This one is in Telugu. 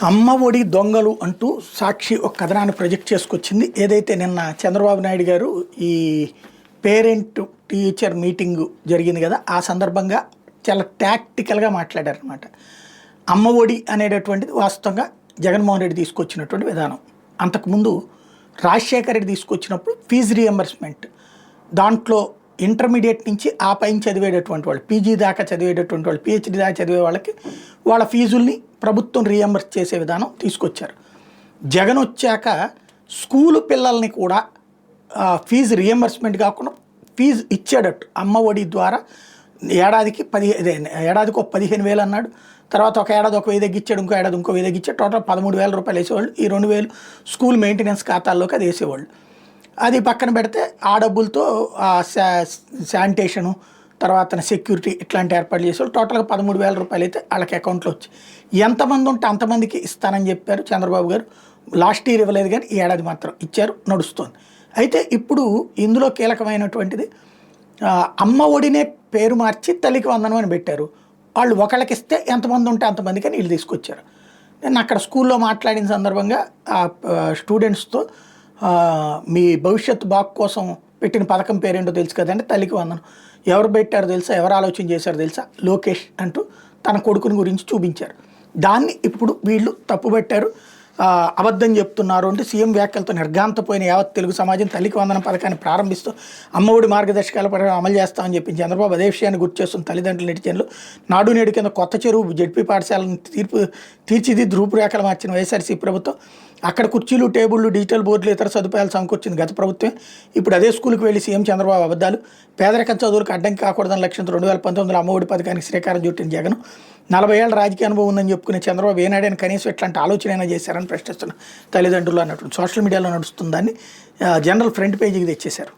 అమ్మ ఒడి దొంగలు అంటూ సాక్షి ఒక కథనాన్ని ప్రొజెక్ట్ చేసుకొచ్చింది. ఏదైతే నిన్న చంద్రబాబు నాయుడు గారు ఈ పేరెంట్ టీచర్ మీటింగు జరిగింది కదా, ఆ సందర్భంగా చాలా టాక్టికల్గా మాట్లాడారనమాట. అమ్మ ఒడి అనేటటువంటిది వాస్తవంగా జగన్మోహన్ రెడ్డి తీసుకొచ్చినటువంటి విధానం. అంతకుముందు రాజశేఖర రెడ్డి తీసుకొచ్చినప్పుడు ఫీజు రియంబర్స్మెంట్, దాంట్లో ఇంటర్మీడియట్ నుంచి ఆ పైన చదివేటటువంటి వాళ్ళు, పీజీ దాకా చదివేటటువంటి వాళ్ళు, పిహెచ్డి దాకా చదివే వాళ్ళకి వాళ్ళ ఫీజుల్ని ప్రభుత్వం రియంబర్స్ చేసే విధానం తీసుకొచ్చారు. జగన్ వచ్చాక స్కూలు పిల్లల్ని కూడా ఫీజు రియంబర్స్మెంట్ కాకుండా ఫీజు ఇచ్చేటట్టు అమ్మ ఒడి ద్వారా ఏడాదికి 15,000 అన్నాడు. తర్వాత ఒక ఏడాది 1,000 తగ్గించాడు, ఇంకో ఏడాది ఇంకో 1,000 తగ్గించాడు. టోటల్ 13,000 రూపాయలు వేసేవాళ్ళు. ఈ 2,000 స్కూల్ మెయింటెనెన్స్ ఖాతాల్లోకి అది వేసేవాళ్ళు. అది పక్కన పెడితే ఆ డబ్బులతో శానిటేషను, తర్వాత సెక్యూరిటీ ఇట్లాంటి ఏర్పాట్లు చేసేవాళ్ళు. టోటల్గా 13,000 రూపాయలు అయితే వాళ్ళకి అకౌంట్లో వచ్చి ఎంతమంది ఉంటే అంతమందికి ఇస్తానని చెప్పారు చంద్రబాబు గారు. లాస్ట్ ఇయర్ ఇవ్వలేదు కానీ ఈ ఏడాది మాత్రం ఇచ్చారు, నడుస్తుంది. అయితే ఇప్పుడు ఇందులో కీలకమైనటువంటిది అమ్మ ఒడినే పేరు మార్చి తల్లికి వందనం అని పెట్టారు. వాళ్ళు ఒకళ్ళకి ఇస్తే ఎంతమంది ఉంటే అంతమందికి అని వీళ్ళు తీసుకొచ్చారు. నేను అక్కడ స్కూల్లో మాట్లాడిన సందర్భంగా ఆ స్టూడెంట్స్తో మీ భవిష్యత్తు బాగు కోసం పెట్టిన పథకం పేరేంటో తెలుసు కదండి, తల్లికి వందనం. ఎవరు పెట్టారో తెలుసా, ఎవరు ఆలోచన చేశారో తెలుసా, లోకేష్ అంటూ తన కొడుకుని గురించి చూపించారు. దాన్ని ఇప్పుడు వీళ్ళు తప్పుపెట్టారు, అబద్ధం చెప్తున్నారు అంటే సీఎం వ్యాఖ్యలతో నిర్ఘాంతపోయిన యావత్ తెలుగు సమాజం తల్లికి వందనం పథకాన్ని ప్రారంభిస్తూ అమ్మఒడి మార్గదర్శకాల ప్రకారం అమలు చేస్తామని చెప్పింది చంద్రబాబు. అదే విషయాన్ని గుర్తు చేస్తున్న తల్లిదండ్రుల నెటిజన్లు. నాడు నేడు కింద కొత్త చెరువు జడ్పీ పాఠశాలను తీర్చిదిద్ది రూపురేఖలు మార్చిన వైఎస్ఆర్సీ ప్రభుత్వం అక్కడ కుర్చీలు, టేబుళ్లు, డిజిటల్ బోర్డులు, ఇతర సదుపాయాలు సమకూర్చింది గత ప్రభుత్వం. ఇప్పుడు అదే స్కూల్కి వెళ్ళి సీఎం చంద్రబాబు అబద్ధాలు. పేదరికం చదువులకు అడ్డంకి కాకూడదని లక్ష్యంతో 2019లో అమ్మఒడి పథకానికి శ్రీకారం చుట్టిన జగన్ 40 ఏళ్ల రాజకీయ అనుభవం ఉందని చెప్పుకునే చంద్రబాబు ఏనాడైనా కనీసం ఇట్లాంటి ఆలోచన అయినా చేశారని ప్రశ్నిస్తున్న తల్లిదండ్రులు అన్నట్టు సోషల్ మీడియాలో నడుస్తుందాన్ని జనరల్ ఫ్రంట్ పేజీకి తెచ్చేశారు.